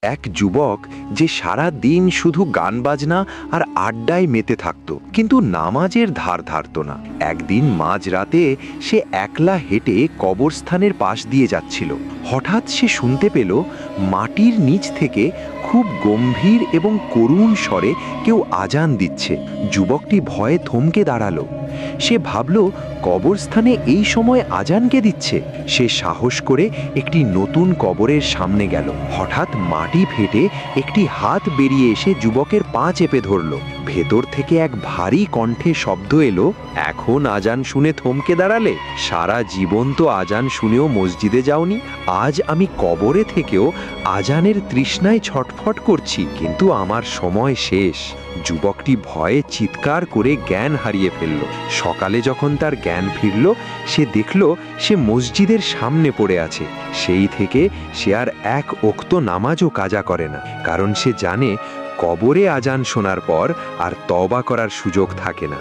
এক যুবক যে সারা দিন শুধু গান বাজনা আর আড্ডায় মেতে থাকতো, কিন্তু নামাজের ধার ধারতো না। একদিন মাঝরাতে সে একলা হেঁটে কবরস্থানের পাশ দিয়ে যাচ্ছিল। হঠাৎ সে শুনতে পেল মাটির নিচ থেকে খুব গম্ভীর এবং করুণ স্বরে কেউ আজান দিচ্ছে। যুবকটি ভয়ে থমকে দাঁড়ালো। সে ভাবল, কবরস্থানে এই সময় আজান কে দিচ্ছে? সে সাহস করে একটি নতুন কবরের সামনে গেল। হঠাৎ মাটি ফেটে একটি হাত বেরিয়ে এসে যুবকের পা চেপে ধরল। ভেতর থেকে এক ভারী কণ্ঠে শব্দ এলো, এখন আজান শুনে থমকে দাঁড়ালে? সারা জীবন তো আজান শুনেও মসজিদে যাওনি। আজ আমি কবরে থেকেও আজানের তৃষ্ণায় ছটফট করছি, কিন্তু আমার সময় শেষ। যুবকটি ভয়ে চিৎকার করে জ্ঞান হারিয়ে ফেলল। সকালে যখন তার জ্ঞান ফিরল, সে দেখল সে মসজিদের সামনে পড়ে আছে। সেই থেকে সে আর এক ওক্ত নামাজও কাজা করে না, কারণ সে জানে কবরে আজান শোনার পর আর তওবা করার সুযোগ থাকে না।